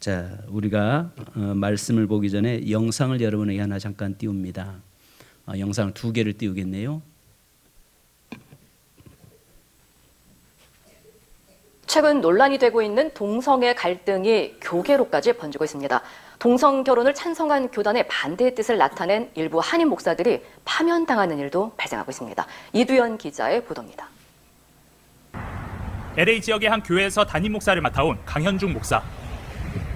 자, 우리가 말씀을 보기 전에 영상을 여러분에게 하나 잠깐 띄웁니다. 영상을 2개를 띄우겠네요. 최근 논란이 되고 있는 동성애 갈등이 교계로까지 번지고 있습니다. 동성 결혼을 찬성한 교단의 반대의 뜻을 나타낸 일부 한인 목사들이 파면당하는 일도 발생하고 있습니다. 이두현 기자의 보도입니다. LA 지역의 한 교회에서 담임 목사를 맡아온 강현중 목사.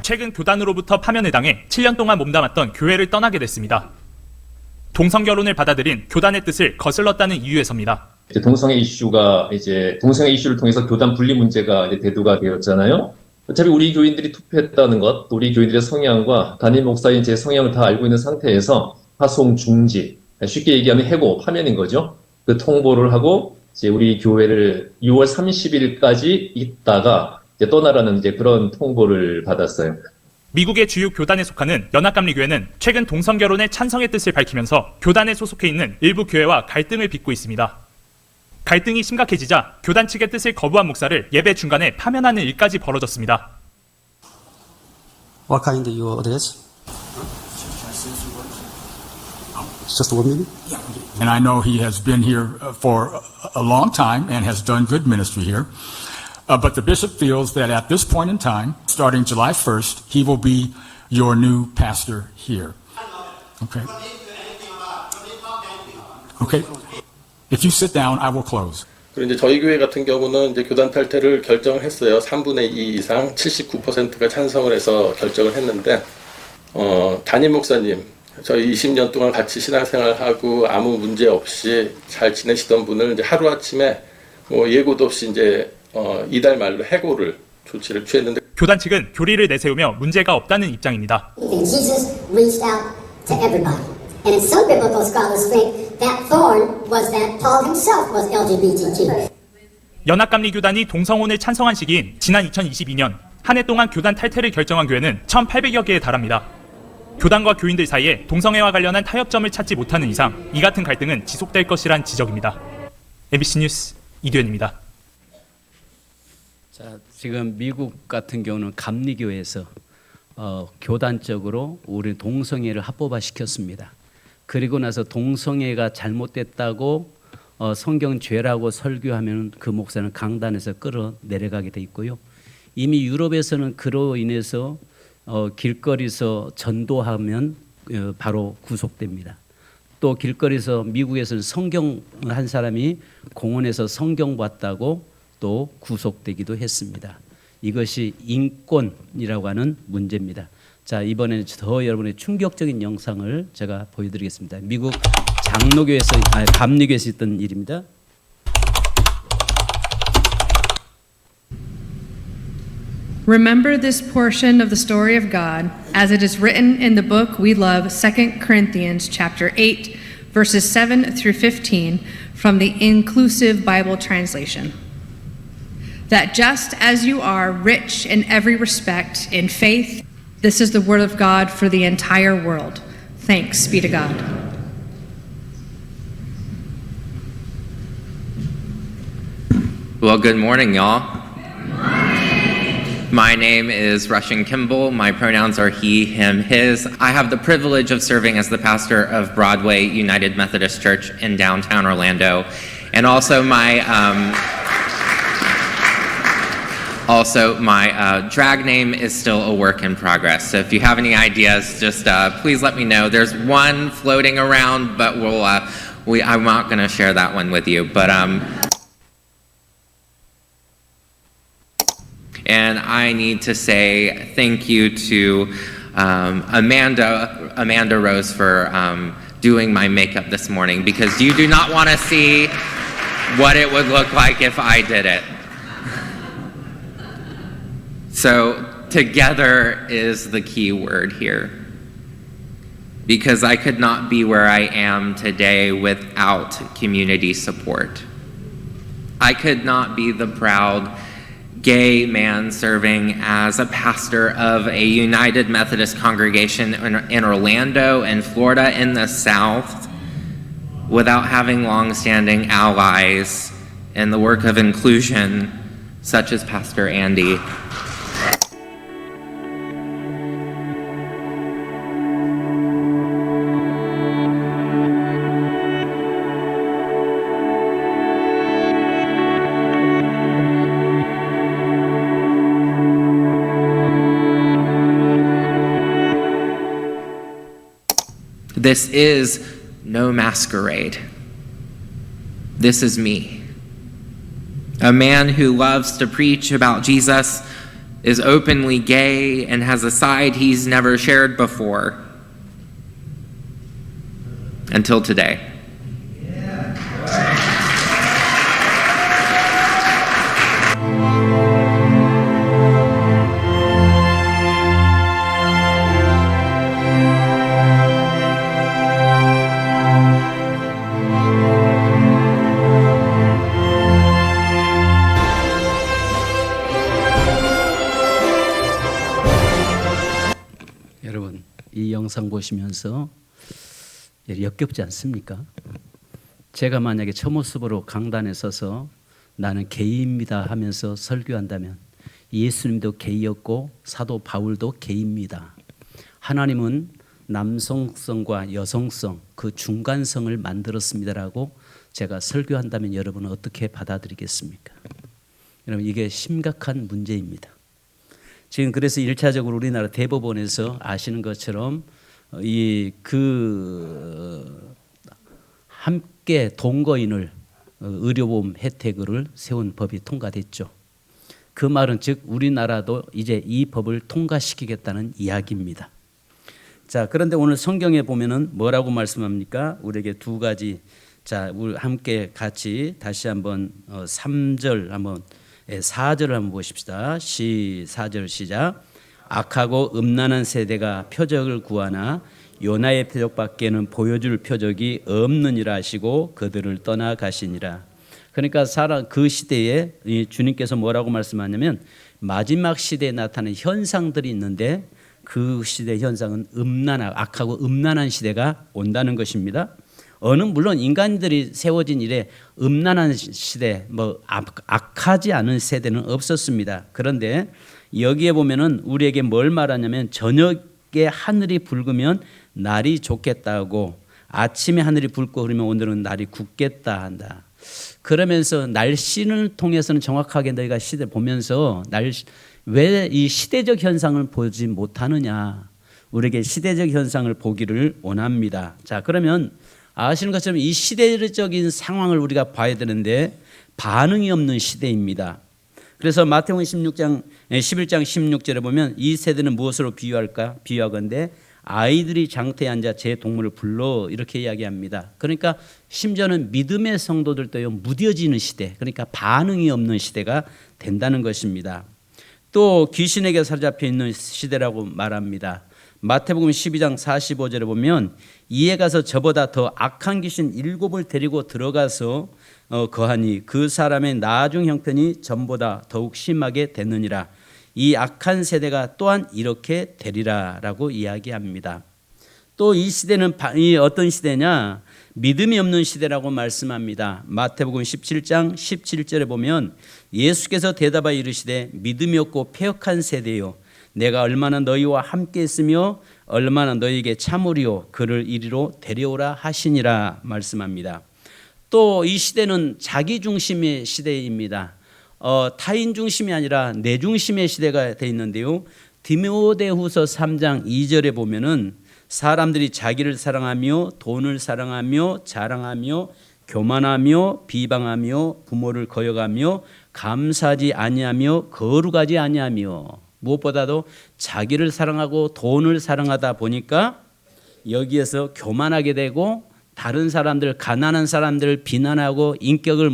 최근 교단으로부터 파면을 당해 7년 동안 몸담았던 교회를 떠나게 됐습니다. 동성 결혼을 받아들인 교단의 뜻을 거슬렀다는 이유에서입니다. 동성애 이슈를 통해서 교단 분리 문제가 대두가 되었잖아요. 어차피 우리 교인들이 투표했다는 것, 또 우리 교인들의 성향과 담임 목사인 제 성향을 다 알고 있는 상태에서 파송 중지, 쉽게 얘기하면 해고, 파면인 거죠. 그 통보를 하고 이제 우리 교회를 6월 30일까지 있다가 이제 떠나라는 그런 통보를 받았어요. 미국의 주요 교단에 속하는 연합감리교회는 최근 동성 결혼의 찬성의 뜻을 밝히면서 교단에 소속해 있는 일부 교회와 갈등을 빚고 있습니다. 갈등이 심각해지자 교단 측의 뜻을 거부한 목사를 예배 중간에 파면하는 일까지 벌어졌습니다. What kind of your address? Just 1 minute? And I know he has been here for a long time and has done good ministry here. But the bishop feels that at this point in time, starting July 1st, he will be your new pastor here. Okay? Okay. If you sit down, I will close. 그리고 이제 저희 교회 같은 경우는 이제 교단 탈퇴를 결정했어요. 3분의 2 이상 79%가 찬성을 해서 결정을 했는데, 담임 목사님, 저희 20년 동안 같이 신앙생활하고 아무 문제 없이 잘 지내시던 분을 이제 하루아침에 예고도 없이 이제 이달 말로 해고를 조치를 취했는데, 교단 측은 교리를 내세우며 문제가 없다는 입장입니다. Jesus reached out to everybody. And some biblical scholars think that thorn was that Paul himself was LGBTQ. 연합감리교단이 동성혼을 찬성한 시기인 지난 2022년 한 해 동안 교단 탈퇴를 결정한 교회는 1,800여 개에 달합니다. 교단과 교인들 사이에 동성애와 관련한 타협점을 찾지 못하는 이상 이 같은 갈등은 지속될 것이란 지적입니다. MBC 뉴스 이두현입니다. 자, 지금 미국 같은 경우는 감리교회에서 교단적으로 우리 동성애를 합법화시켰습니다. 그리고 나서 동성애가 잘못됐다고 성경죄라고 설교하면 그 목사는 강단에서 끌어내려가게 돼 있고요. 이미 유럽에서는 그로 인해서 길거리에서 전도하면 바로 구속됩니다. 또 길거리에서 미국에서는 성경 한 사람이 공원에서 성경 봤다고 또 구속되기도 했습니다. 이것이 인권이라고 하는 문제입니다. 자, 이번에는 더 여러분의 충격적인 영상을 제가 보여드리겠습니다. 미국 감리교에서 있던 일입니다. Remember this portion of the story of God as it is written in the book we love, 2 Corinthians chapter 8, verses 7 through 15 from the Inclusive Bible Translation. That just as you are rich in every respect in faith, this is the word of God for the entire world. Thanks be to God. Well, good morning, y'all. My name is Russian Kimball. My pronouns are he, him, his. I have the privilege of serving as the pastor of Broadway United Methodist Church in downtown Orlando. And also my drag name is still a work in progress. So if you have any ideas, just please let me know. There's one floating around, but I'm not going to share that one with you. But and I need to say thank you to Amanda Rose for doing my makeup this morning, because you do not want to see what it would look like if I did it. So together is the key word here, because I could not be where I am today without community support. I could not be the proud gay man serving as a pastor of a United Methodist congregation in Orlando and Florida in the South without having long-standing allies in the work of inclusion, such as Pastor Andy. This is no masquerade. This is me. A man who loves to preach about Jesus, is openly gay, and has a side he's never shared before. Until today. 여러분, 이 영상 보시면서 역겹지 않습니까? 제가 만약에 저 모습으로 강단에 서서 나는 게이입니다 하면서 설교한다면 예수님도 게이였고 사도 바울도 게이입니다. 하나님은 남성성과 여성성, 그 중간성을 만들었습니다라고 제가 설교한다면 여러분은 어떻게 받아들이겠습니까? 여러분, 이게 심각한 문제입니다. 지금 그래서 1차적으로 우리나라 대법원에서 아시는 것처럼 함께 동거인을 의료보험 혜택을 세운 법이 통과됐죠. 그 말은 즉 우리나라도 이제 이 법을 통과시키겠다는 이야기입니다. 자, 그런데 오늘 성경에 보면은 뭐라고 말씀합니까? 우리에게 두 가지. 자, 우리 함께 같이 다시 한번 3절 한번 4절을 한번 보십시다. 4절 시작. 악하고 음란한 세대가 표적을 구하나 요나의 표적밖에는 보여줄 표적이 없느니라 하시고 그들을 떠나가시니라. 그러니까 그 시대에 주님께서 뭐라고 말씀하냐면 마지막 시대에 나타나는 현상들이 있는데 그 시대 현상은 악하고 음란한 시대가 온다는 것입니다. 물론 인간들이 세워진 이래 음란한 시대, 악하지 않은 세대는 없었습니다. 그런데 여기에 보면은 우리에게 뭘 말하냐면 저녁에 하늘이 붉으면 날이 좋겠다고, 아침에 하늘이 붉고 흐르면 오늘은 날이 굳겠다 한다. 그러면서 날씨를 통해서는 정확하게 너희가 시대 보면서 왜 이 시대적 현상을 보지 못하느냐, 우리에게 시대적 현상을 보기를 원합니다. 자, 그러면 아시는 것처럼 이 시대적인 상황을 우리가 봐야 되는데 반응이 없는 시대입니다. 그래서 마태복음 11장 16절에 보면 이 세대는 무엇으로 비유하건대 아이들이 장터에 앉아 제 동물을 불러 이렇게 이야기합니다. 그러니까 심지어는 믿음의 성도들도 무뎌지는 시대, 그러니까 반응이 없는 시대가 된다는 것입니다. 또 귀신에게 사로잡혀 있는 시대라고 말합니다. 마태복음 12장 45절에 보면 이에 가서 저보다 더 악한 귀신 7을 데리고 들어가서 거하니 그 사람의 나중 형편이 전보다 더욱 심하게 됐느니라. 이 악한 세대가 또한 이렇게 되리라라고 이야기합니다. 또 이 시대는 어떤 시대냐? 믿음이 없는 시대라고 말씀합니다. 마태복음 17장 17절에 보면 예수께서 대답하여 이르시되 믿음이 없고 패역한 세대요, 내가 얼마나 너희와 함께 있으며 얼마나 너희에게 참으리요, 그를 이리로 데려오라 하시니라 말씀합니다. 또 이 시대는 자기 중심의 시대입니다. 타인 중심이 아니라 내 중심의 시대가 되어 있는데요. 디모데후서 3장 2절에 보면은 사람들이 자기를 사랑하며 돈을 사랑하며 자랑하며 교만하며 비방하며 부모를 거역하며 감사하지 아니하며 거룩하지 아니하며, 무엇보다도 자기를 사랑하고 돈을 사랑하다 보니까 여기에서 교만하게 되고 다른 사람들, 가난한 사람들을 비난하고 인격을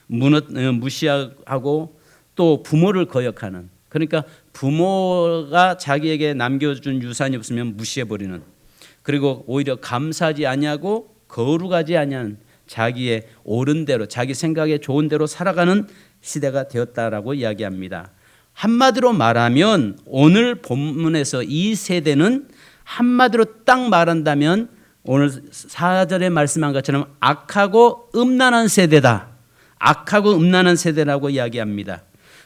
무시하고 또 부모를 거역하는, 그러니까 부모가 자기에게 남겨준 유산이 없으면 무시해버리는, 그리고 오히려 감사하지 아니하고 거룩하지 아니한, 자기의 옳은 대로 자기 생각에 좋은 대로 살아가는 시대가 되었다라고 이야기합니다. 한마디로 말하면 오늘 본문에서 이 세대는 한마디로 딱 말한다면 오늘 4절에 말씀한 것처럼 악하고 음란한 세대다. 악하고 음란한 세대라고 이야기합니다.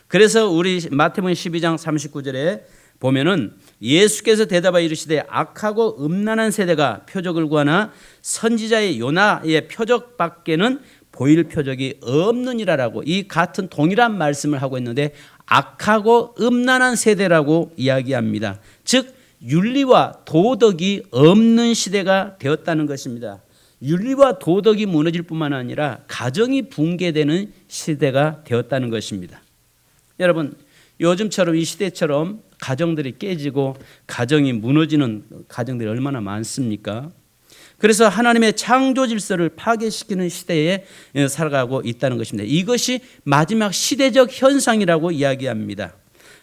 그래서 우리 마태복음 12장 39절에 보면은 예수께서 대답하여 이르시되 악하고 음란한 세대가 표적을 구하나 선지자의 요나의 표적밖에는 보일 표적이 없느니라라고, 이 같은 동일한 말씀을 하고 있는데 악하고 음란한 세대라고 이야기합니다. 즉 윤리와 도덕이 없는 시대가 되었다는 것입니다. 윤리와 도덕이 무너질 뿐만 아니라 가정이 붕괴되는 시대가 되었다는 것입니다. 여러분, 요즘처럼 이 시대처럼 가정들이 깨지고 가정이 무너지는 가정들이 얼마나 많습니까? 그래서 하나님의 창조 질서를 파괴시키는 시대에 살아가고 있다는 것입니다. 이것이 마지막 시대적 현상이라고 이야기합니다.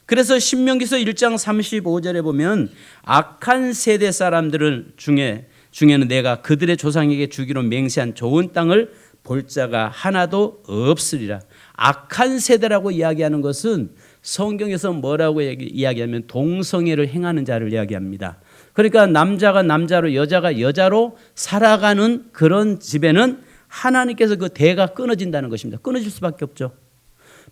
그래서 신명기서 1장 35절에 보면 악한 세대 사람들 중에는 내가 그들의 조상에게 주기로 맹세한 좋은 땅을 볼 자가 하나도 없으리라. 악한 세대라고 이야기하는 것은 성경에서 뭐라고 이야기하면 동성애를 행하는 자를 이야기합니다. 그러니까 남자가 남자로 여자가 여자로 살아가는 그런 집에는 하나님께서 그 대가 끊어진다는 것입니다. 끊어질 수밖에 없죠.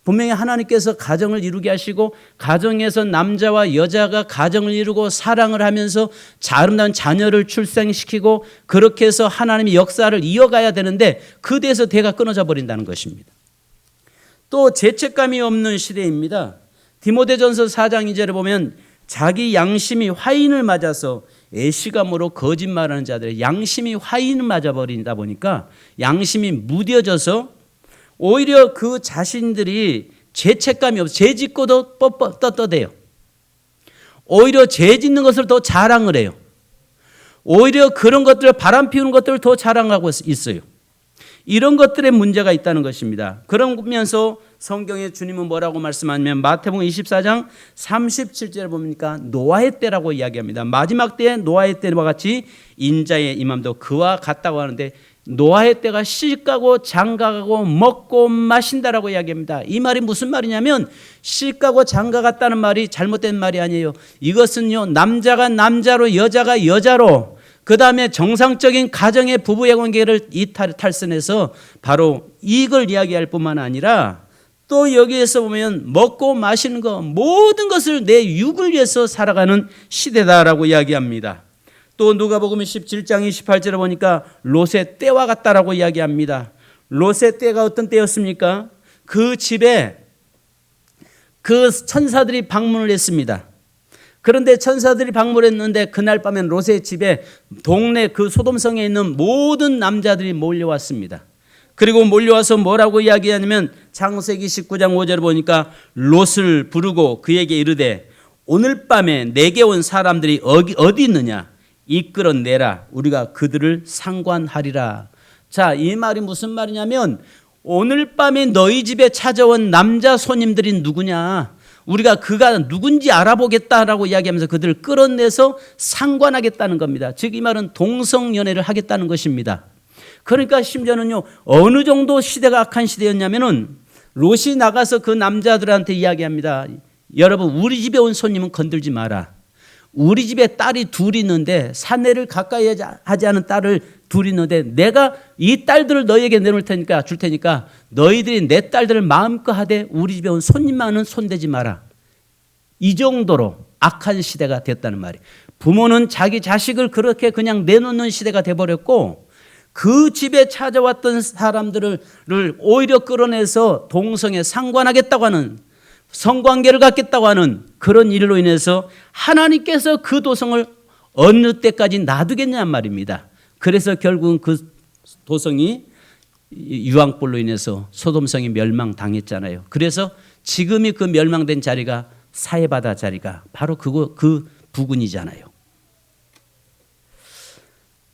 분명히 하나님께서 가정을 이루게 하시고 가정에서 남자와 여자가 가정을 이루고 사랑을 하면서 아름다운 자녀를 출생시키고 그렇게 해서 하나님의 역사를 이어가야 되는데 그 데에서 대가 끊어져 버린다는 것입니다. 또 죄책감이 없는 시대입니다. 디모데전서 4장 2절에 보면 자기 양심이 화인을 맞아서 애시감으로 거짓말하는 자들의 양심이 화인을 맞아버린다 보니까 양심이 무뎌져서 오히려 그 자신들이 죄책감이 없어 죄 짓고도 떳떳해요. 오히려 죄 짓는 것을 더 자랑을 해요. 오히려 그런 것들 바람 피우는 것들을 더 자랑하고 있어요. 이런 것들에 문제가 있다는 것입니다. 그러면서 성경에 주님은 뭐라고 말씀하냐면 마태복음 24장 37절에 보니까 노아의 때라고 이야기합니다. 마지막 때에 노아의 때와 같이 인자의 임함도 그와 같다고 하는데 노아의 때가 시가고 장가가고 먹고 마신다라고 이야기합니다. 이 말이 무슨 말이냐면 시가고 장가갔다는 말이 잘못된 말이 아니에요. 이것은요 남자가 남자로 여자가 여자로 그 다음에 정상적인 가정의 부부의 관계를 탈선해서 바로 이걸 이야기할 뿐만 아니라 또 여기에서 보면 먹고 마시는 거 모든 것을 내 육을 위해서 살아가는 시대다라고 이야기합니다. 또 누가복음 17장 28절에 보니까 롯의 때와 같다라고 이야기합니다. 롯의 때가 어떤 때였습니까? 그 집에 그 천사들이 방문을 했습니다. 그런데 천사들이 방문했는데 그날 밤엔 롯의 집에 동네 그 소돔성에 있는 모든 남자들이 몰려왔습니다. 그리고 몰려와서 뭐라고 이야기하냐면 창세기 19장 5절에 보니까 롯을 부르고 그에게 이르되 오늘 밤에 내게 온 사람들이 어디 있느냐 이끌어내라 우리가 그들을 상관하리라. 자, 이 말이 무슨 말이냐면 오늘 밤에 너희 집에 찾아온 남자 손님들이 누구냐 우리가 그가 누군지 알아보겠다라고 이야기하면서 그들을 끌어내서 상관하겠다는 겁니다. 즉 이 말은 동성연애를 하겠다는 것입니다. 그러니까 심지어는요 어느 정도 시대가 악한 시대였냐면은 롯이 나가서 그 남자들한테 이야기합니다. 여러분 우리 집에 온 손님은 건들지 마라. 우리 집에 딸이 둘이 있는데 사내를 가까이 하지 않은 딸을 둘이 있는데 내가 이 딸들을 너희에게 내놓을 테니까 줄 테니까 너희들이 내 딸들을 마음껏 하되 우리 집에 온 손님만은 손대지 마라. 이 정도로 악한 시대가 됐다는 말이에요. 부모는 자기 자식을 그렇게 그냥 내놓는 시대가 돼버렸고 그 집에 찾아왔던 사람들을 오히려 끌어내서 동성에 상관하겠다고 하는 성관계를 갖겠다고 하는 그런 일로 인해서 하나님께서 그 도성을 어느 때까지 놔두겠냐는 말입니다. 그래서 결국은 그 도성이 유황불로 인해서 소돔성이 멸망당했잖아요. 그래서 지금이 그 멸망된 자리가 사해바다 자리가 바로 그 부근이잖아요.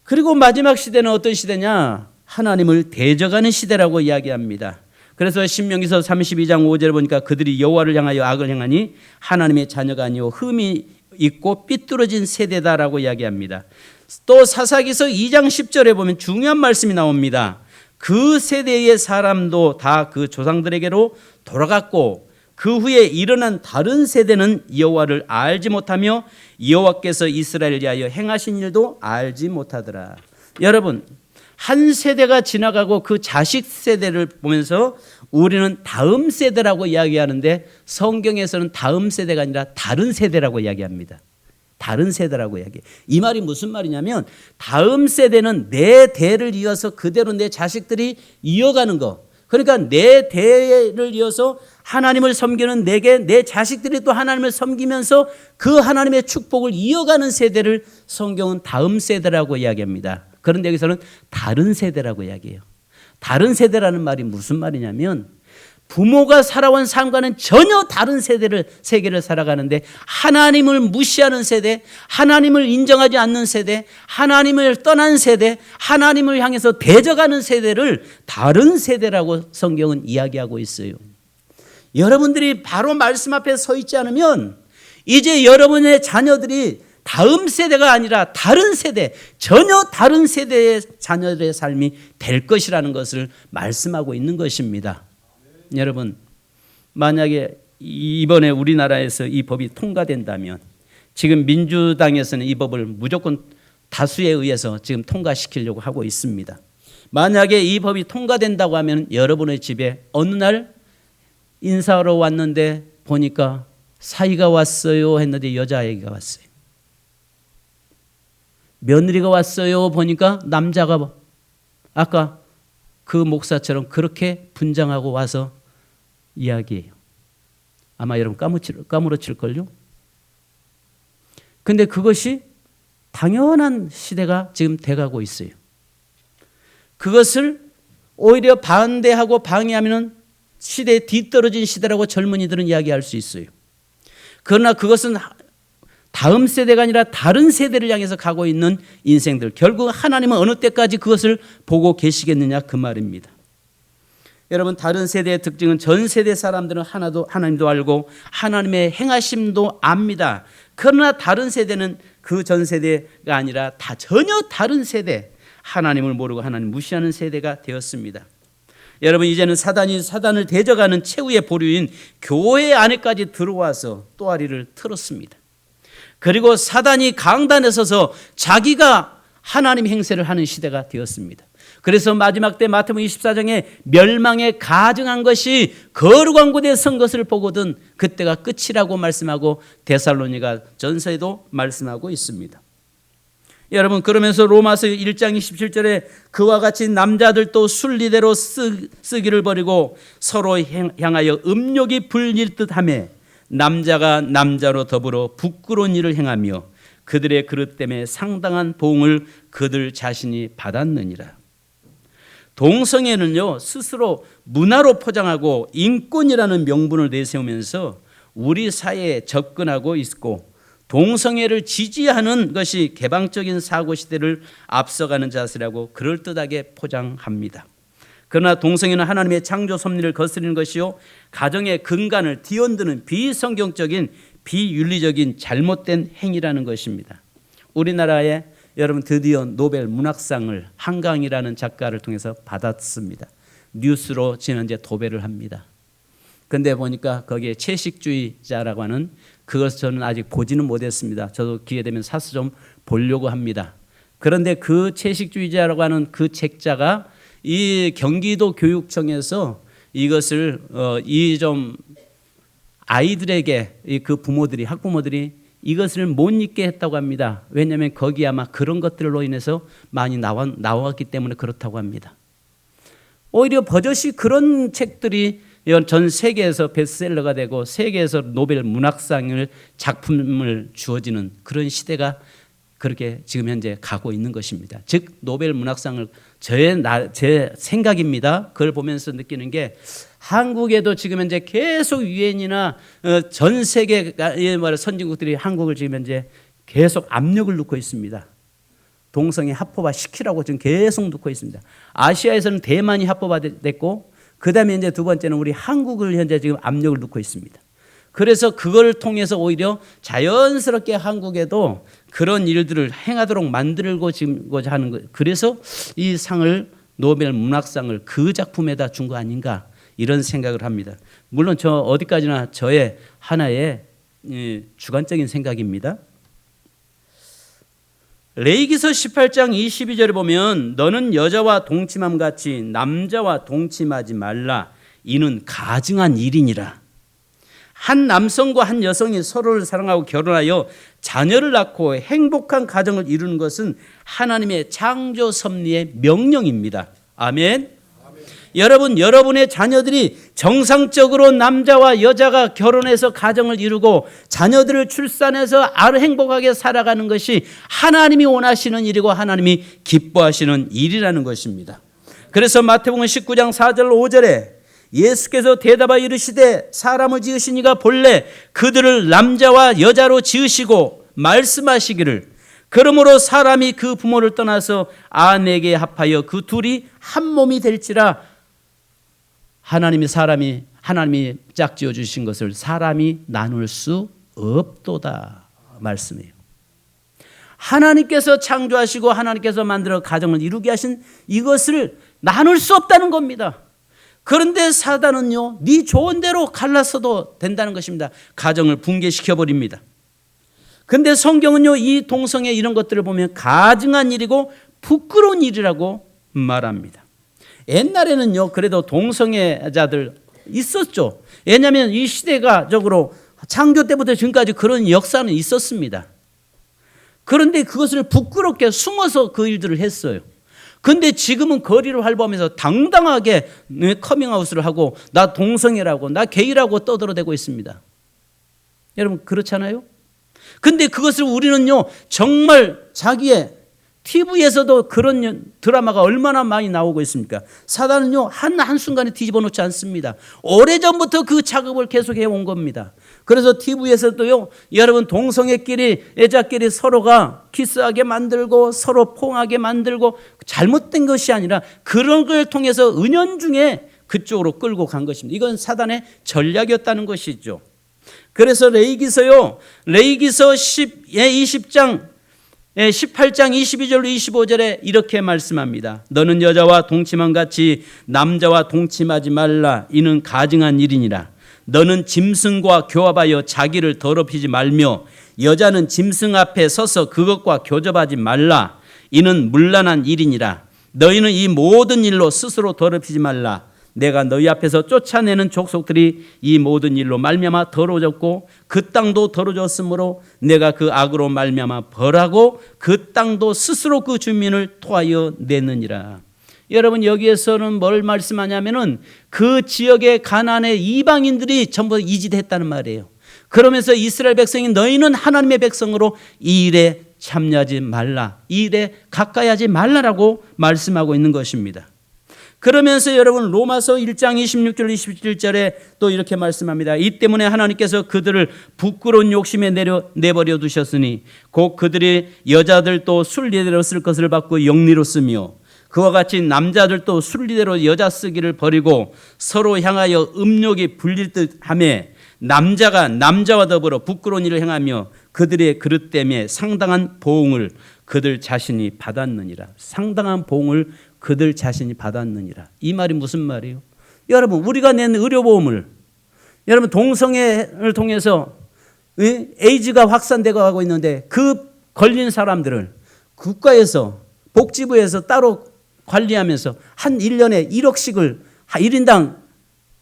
그리고 마지막 시대는 어떤 시대냐? 하나님을 대적하는 시대라고 이야기합니다. 그래서 신명기서 32장 5절에 보니까 그들이 여호와를 향하여 악을 행하니 하나님의 자녀가 아니요 흠이 있고 삐뚤어진 세대다라고 이야기합니다. 또 사사기서 2장 10절에 보면 중요한 말씀이 나옵니다. 그 세대의 사람도 다 그 조상들에게로 돌아갔고 그 후에 일어난 다른 세대는 여호와를 알지 못하며 여호와께서 이스라엘을 위하여 행하신 일도 알지 못하더라. 여러분 한 세대가 지나가고 그 자식 세대를 보면서 우리는 다음 세대라고 이야기하는데 성경에서는 다음 세대가 아니라 다른 세대라고 이야기합니다. 다른 세대라고 이야기해요. 이 말이 무슨 말이냐면 다음 세대는 내 대를 이어서 그대로 내 자식들이 이어가는 거 그러니까 내 대를 이어서 하나님을 섬기는 내게 내 자식들이 또 하나님을 섬기면서 그 하나님의 축복을 이어가는 세대를 성경은 다음 세대라고 이야기합니다. 그런데 여기서는 다른 세대라고 이야기해요. 다른 세대라는 말이 무슨 말이냐면 부모가 살아온 삶과는 전혀 다른 세계를 살아가는데 하나님을 무시하는 세대, 하나님을 인정하지 않는 세대, 하나님을 떠난 세대, 하나님을 향해서 대적하는 세대를 다른 세대라고 성경은 이야기하고 있어요. 여러분들이 바로 말씀 앞에 서 있지 않으면 이제 여러분의 자녀들이 다음 세대가 아니라 다른 세대, 전혀 다른 세대의 자녀들의 삶이 될 것이라는 것을 말씀하고 있는 것입니다. 여러분, 만약에 이번에 우리나라에서 이 법이 통과된다면 지금 민주당에서는 이 법을 무조건 다수에 의해서 지금 통과시키려고 하고 있습니다. 만약에 이 법이 통과된다고 하면 여러분의 집에 어느 날 인사하러 왔는데 보니까 사위가 왔어요 했는데 여자아이가 왔어요. 며느리가 왔어요 보니까 남자가 아까 그 목사처럼 그렇게 분장하고 와서 이야기해요. 아마 여러분 까무러칠걸요? 근데 그것이 당연한 시대가 지금 돼가고 있어요. 그것을 오히려 반대하고 방해하면 시대에 뒤떨어진 시대라고 젊은이들은 이야기할 수 있어요. 그러나 그것은 다음 세대가 아니라 다른 세대를 향해서 가고 있는 인생들. 결국 하나님은 어느 때까지 그것을 보고 계시겠느냐 그 말입니다. 여러분, 다른 세대의 특징은 전 세대 사람들은 하나님도 알고 하나님의 행하심도 압니다. 그러나 다른 세대는 그 전 세대가 아니라 전혀 다른 세대, 하나님을 모르고 하나님 무시하는 세대가 되었습니다. 여러분, 이제는 사단을 대적하는 최후의 보류인 교회 안에까지 들어와서 또아리를 틀었습니다. 그리고 사단이 강단에 서서 자기가 하나님 행세를 하는 시대가 되었습니다. 그래서 마지막 때 마태복음 24장에 멸망에 가증한 것이 거룩한 곳에 선 것을 보거든 그때가 끝이라고 말씀하고 데살로니가 전서에도 말씀하고 있습니다. 여러분, 그러면서 로마서 1장 27절에 그와 같이 남자들도 순리대로 쓰기를 버리고 서로 향하여 음욕이 불릴 듯하며 남자가 남자로 더불어 부끄러운 일을 행하며 그들의 그릇 때문에 상당한 보응을 그들 자신이 받았느니라. 동성애는요, 스스로 문화로 포장하고 인권이라는 명분을 내세우면서 우리 사회에 접근하고 있고 동성애를 지지하는 것이 개방적인 사고시대를 앞서가는 자세라고 그럴듯하게 포장합니다. 그러나 동성애는 하나님의 창조 섭리를 거스르는 것이요 가정의 근간을 뒤흔드는 비성경적인 비윤리적인 잘못된 행위라는 것입니다. 우리나라에 여러분 드디어 노벨 문학상을 한강이라는 작가를 통해서 받았습니다. 뉴스로 지난주에 도배를 합니다. 근데 보니까 거기에 채식주의자라고 하는 그것을 저는 아직 보지는 못했습니다. 저도 기회 되면 사서 좀 보려고 합니다. 그런데 그 채식주의자라고 하는 그 책자가 이 경기도 교육청에서 이것을 좀 아이들에게 그 부모들이 학부모들이 이것을 못 읽게 했다고 합니다. 왜냐하면 거기 아마 그런 것들로 인해서 많이 나왔기 때문에 그렇다고 합니다. 오히려 버젓이 그런 책들이 전 세계에서 베스트셀러가 되고 세계에서 노벨 문학상을 작품을 주어지는 그런 시대가 그렇게 지금 현재 가고 있는 것입니다. 즉 노벨 문학상을 제 생각입니다. 그걸 보면서 느끼는 게 한국에도 지금 현재 계속 유엔이나 전 세계의 선진국들이 한국을 지금 현재 계속 압력을 넣고 있습니다. 동성애 합법화 시키라고 지금 계속 넣고 있습니다. 아시아에서는 대만이 합법화됐고 그 다음에 이제 두 번째는 우리 한국을 현재 지금 압력을 넣고 있습니다. 그래서 그걸 통해서 오히려 자연스럽게 한국에도 그런 일들을 행하도록 만들고자 하는 거예요. 그래서 이 상을 노벨 문학상을 그 작품에다 준 거 아닌가 이런 생각을 합니다. 물론 저 어디까지나 저의 하나의 주관적인 생각입니다. 레위기서 18장 22절에 보면 너는 여자와 동침함 같이 남자와 동침하지 말라. 이는 가증한 일이니라. 한 남성과 한 여성이 서로를 사랑하고 결혼하여 자녀를 낳고 행복한 가정을 이루는 것은 하나님의 창조 섭리의 명령입니다. 아멘. 여러분, 여러분의 자녀들이 정상적으로 남자와 여자가 결혼해서 가정을 이루고 자녀들을 출산해서 행복하게 살아가는 것이 하나님이 원하시는 일이고 하나님이 기뻐하시는 일이라는 것입니다. 그래서 마태복음 19장 4절 5절에 예수께서 대답하여 이르시되 사람을 지으신 이가 본래 그들을 남자와 여자로 지으시고 말씀하시기를 그러므로 사람이 그 부모를 떠나서 아내에게 합하여 그 둘이 한 몸이 될지라. 하나님이 짝지어 주신 것을 사람이 나눌 수 없도다 말씀이에요. 하나님께서 창조하시고 하나님께서 만들어 가정을 이루게 하신 이것을 나눌 수 없다는 겁니다. 그런데 사단은요, 네 좋은 대로 갈라서도 된다는 것입니다. 가정을 붕괴시켜 버립니다. 근데 성경은요, 이 동성애 이런 것들을 보면 가증한 일이고 부끄러운 일이라고 말합니다. 옛날에는요, 그래도 동성애자들 있었죠. 왜냐하면 이 시대가 적으로 창조 때부터 지금까지 그런 역사는 있었습니다. 그런데 그것을 부끄럽게 숨어서 그 일들을 했어요. 근데 지금은 거리를 활보하면서 당당하게 커밍아웃을 하고 나 동성애라고 나 게이라고 떠들어대고 있습니다. 여러분 그렇잖아요? 근데 그것을 우리는요, 정말 자기의 TV에서도 그런 드라마가 얼마나 많이 나오고 있습니까? 사단은요, 한순간에 뒤집어 놓지 않습니다. 오래전부터 그 작업을 계속해 온 겁니다. 그래서 TV에서도요, 여러분 동성애끼리, 애자끼리 서로가 키스하게 만들고 서로 포옹하게 만들고 잘못된 것이 아니라 그런 걸 통해서 은연중에 그쪽으로 끌고 간 것입니다. 이건 사단의 전략이었다는 것이죠. 그래서 레위기서 20장 18장 22절로 25절에 이렇게 말씀합니다. 너는 여자와 동침한 같이 남자와 동침하지 말라. 이는 가증한 일이니라. 너는 짐승과 교합하여 자기를 더럽히지 말며 여자는 짐승 앞에 서서 그것과 교접하지 말라. 이는 문란한 일이니라. 너희는 이 모든 일로 스스로 더럽히지 말라. 내가 너희 앞에서 쫓아내는 족속들이 이 모든 일로 말미암아 더러워졌고 그 땅도 더러워졌으므로 내가 그 악으로 말미암아 벌하고 그 땅도 스스로 그 주민을 토하여 내느니라. 여러분 여기에서는 뭘 말씀하냐면은 그 지역의 가나안의 이방인들이 전부 이짓했다는 말이에요. 그러면서 이스라엘 백성이 너희는 하나님의 백성으로 이 일에 참여하지 말라, 이 일에 가까이 하지 말라라고 말씀하고 있는 것입니다. 그러면서 여러분 로마서 1장 26절 27절에 또 이렇게 말씀합니다. 이 때문에 하나님께서 그들을 부끄러운 욕심에 내버려 두셨으니 곧 그들이 여자들도 순리대로 쓸 것을 받고 영리로 쓰며 그와 같이 남자들도 순리대로 여자 쓰기를 버리고 서로 향하여 음욕이 불릴 듯 하며 남자가 남자와 더불어 부끄러운 일을 행하며 그들의 그릇 때문에 상당한 보응을 그들 자신이 받았느니라. 상당한 보응을 그들 자신이 받았느니라. 이 말이 무슨 말이에요? 여러분 우리가 낸 의료보험을 여러분 동성애를 통해서 에이즈가 확산되고 가고 있는데 그 걸린 사람들을 국가에서 복지부에서 따로 관리하면서 한 1년에 1억씩을 1인당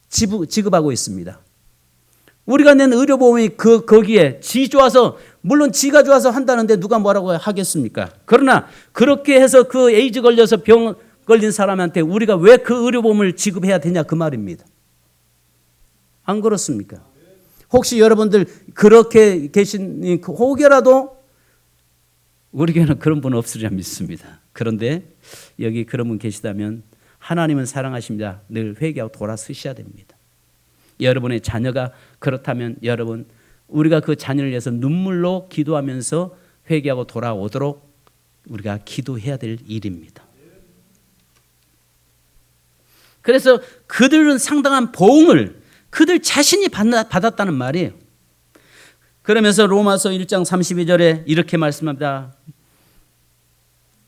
지급하고 있습니다. 우리가 낸 의료보험이 거기에 지 좋아서 물론 지가 좋아서 한다는데 누가 뭐라고 하겠습니까? 그러나 그렇게 해서 그 에이즈 걸려서 병 걸린 사람한테 우리가 왜 그 의료보험을 지급해야 되냐 그 말입니다. 안 그렇습니까? 혹시 여러분들 그렇게 계신 혹여라도 우리 교회는 그런 분 없으리라 믿습니다. 그런데 여기 그런 분 계시다면 하나님은 사랑하십니다. 늘 회개하고 돌아서셔야 됩니다. 여러분의 자녀가 그렇다면 여러분 우리가 그 자녀를 위해서 눈물로 기도하면서 회개하고 돌아오도록 우리가 기도해야 될 일입니다. 그래서 그들은 상당한 보응을 그들 자신이 받았다는 말이에요. 그러면서 로마서 1장 32절에 이렇게 말씀합니다.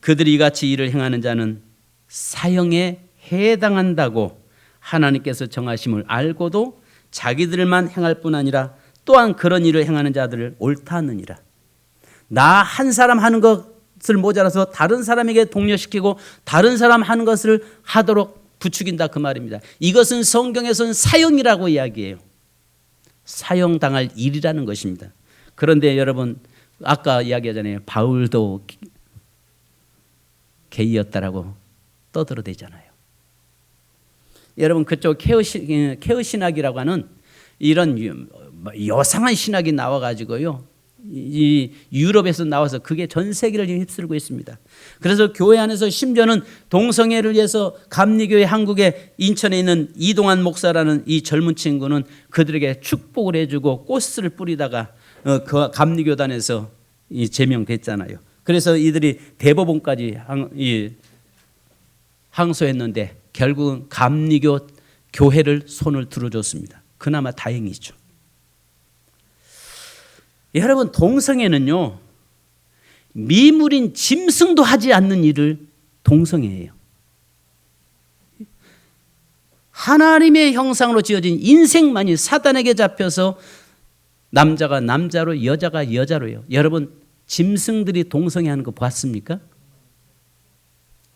그들이 이같이 일을 행하는 자는 사형에 해당한다고 하나님께서 정하심을 알고도 자기들만 행할 뿐 아니라 또한 그런 일을 행하는 자들을 옳다 하느니라. 나 한 사람 하는 것을 모자라서 다른 사람에게 독려시키고 다른 사람 하는 것을 하도록 부추긴다 그 말입니다. 이것은 성경에서는 사형이라고 이야기해요. 사형당할 일이라는 것입니다. 그런데 여러분 아까 이야기하잖아요. 바울도 게이였다라고 떠들어대잖아요. 여러분 그쪽 케어 신학이라고 하는 이런 요상한 신학이 나와가지고요. 이 유럽에서 나와서 그게 전 세계를 휩쓸고 있습니다. 그래서 교회 안에서 심지어는 동성애를 위해서 감리교회 한국의 인천에 있는 이동환 목사라는 이 젊은 친구는 그들에게 축복을 해주고 꽃을 뿌리다가 그 감리교단에서 제명됐잖아요. 그래서 이들이 대법원까지 항소했는데 결국은 감리교 교회를 손을 들어줬습니다. 그나마 다행이죠. 여러분 동성애는요, 미물인 짐승도 하지 않는 일을 동성애예요. 하나님의 형상으로 지어진 인생만이 사단에게 잡혀서 남자가 남자로 여자가 여자로요. 여러분 짐승들이 동성애하는 거 봤습니까?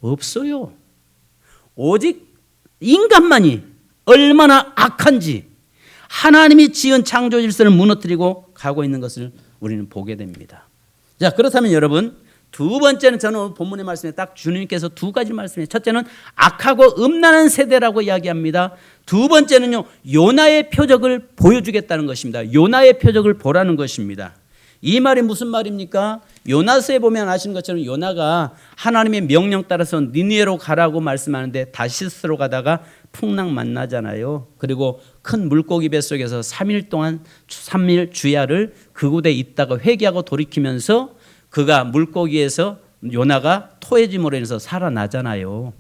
없어요. 오직 인간만이 얼마나 악한지 하나님이 지은 창조 질서를 무너뜨리고 가고 있는 것을 우리는 보게 됩니다. 자, 그렇다면 여러분 두 번째는 저는 오늘 본문의 말씀에 딱 주님께서 두 가지 말씀이에요. 첫째는 악하고 음란한 세대라고 이야기합니다. 두 번째는요, 요나의 표적을 보여주겠다는 것입니다. 요나의 표적을 보라는 것입니다. 이 말이 무슨 말입니까? 요나서에 보면 아시는 것처럼 요나가 하나님의 명령 따라서 니느웨로 가라고 말씀하는데 다시스로 가다가 풍랑 만나잖아요. 그리고 큰 물고기 뱃속에서 3일 주야를 그곳에 있다가 회개하고 돌이키면서 그가 물고기에서 요나가 토해짐으로 인해서 살아나잖아요.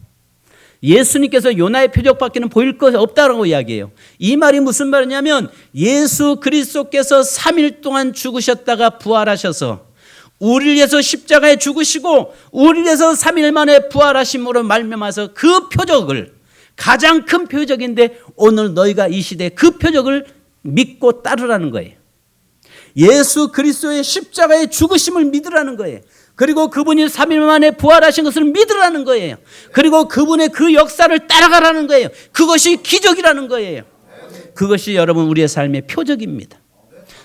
예수님께서 요나의 표적밖에는 보일 것 없다라고 이야기해요. 이 말이 무슨 말이냐면 예수 그리스도께서 3일 동안 죽으셨다가 부활하셔서 우리를 위해서 십자가에 죽으시고 우리를 위해서 3일 만에 부활하심으로 말미암아서 그 표적을, 가장 큰 표적인데 오늘 너희가 이 시대에 그 표적을 믿고 따르라는 거예요. 예수 그리스도의 십자가의 죽으심을 믿으라는 거예요. 그리고 그분이 3일 만에 부활하신 것을 믿으라는 거예요. 그리고 그분의 그 역사를 따라가라는 거예요. 그것이 기적이라는 거예요. 그것이 여러분 우리의 삶의 표적입니다.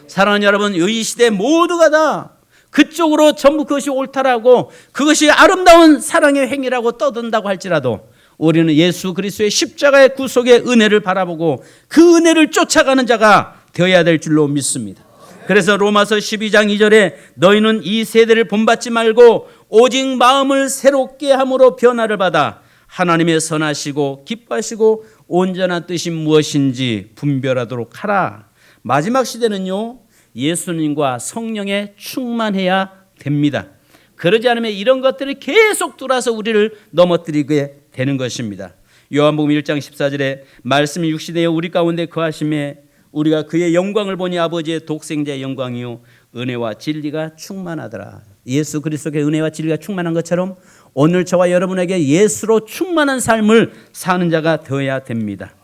사랑하는 여러분, 이 시대 모두가 다 그쪽으로 전부 그것이 옳다라고 그것이 아름다운 사랑의 행위라고 떠든다고 할지라도 우리는 예수 그리스도의 십자가의 구속의 은혜를 바라보고 그 은혜를 쫓아가는 자가 되어야 될 줄로 믿습니다. 그래서 로마서 12장 2절에 너희는 이 세대를 본받지 말고 오직 마음을 새롭게 함으로 변화를 받아 하나님의 선하시고 기뻐하시고 온전한 뜻이 무엇인지 분별하도록 하라. 마지막 시대는요, 예수님과 성령에 충만해야 됩니다. 그러지 않으면 이런 것들이 계속 들어와서 우리를 넘어뜨리게 되는 것입니다. 요한복음 1장 14절에 말씀이 육신되어 우리 가운데 거하심에 우리가 그의 영광을 보니 아버지의 독생자의 영광이요 은혜와 진리가 충만하더라. 예수 그리스도의 은혜와 진리가 충만한 것처럼 오늘 저와 여러분에게 예수로 충만한 삶을 사는 자가 되어야 됩니다.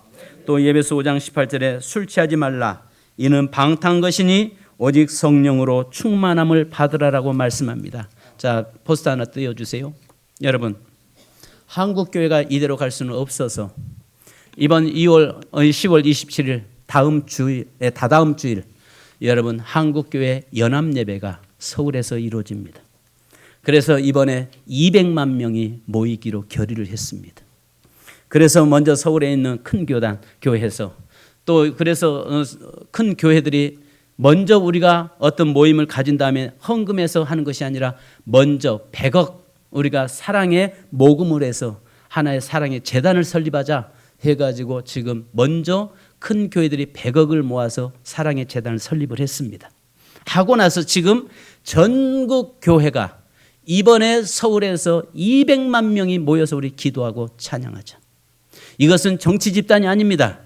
또 에베소 5장 18절에 술 취하지 말라. 이는 방탕한 것이니 오직 성령으로 충만함을 받으라라고 말씀합니다. 자, 포스터 하나 띄워주세요. 여러분, 한국교회가 이대로 갈 수는 없어서 이번 10월 27일 다다음 주일 여러분 한국교회 연합예배가 서울에서 이루어집니다. 그래서 이번에 200만 명이 모이기로 결의를 했습니다. 그래서 먼저 서울에 있는 큰 교회에서 또 그래서 큰 교회들이 먼저 우리가 어떤 모임을 가진 다음에 헌금해서 하는 것이 아니라 먼저 100억 우리가 사랑의 모금을 해서 하나의 사랑의 재단을 설립하자 해가지고 지금 먼저 큰 교회들이 100억을 모아서 사랑의 재단을 설립을 했습니다. 하고 나서 지금 전국 교회가 이번에 서울에서 200만 명이 모여서 우리 기도하고 찬양하자. 이것은 정치 집단이 아닙니다.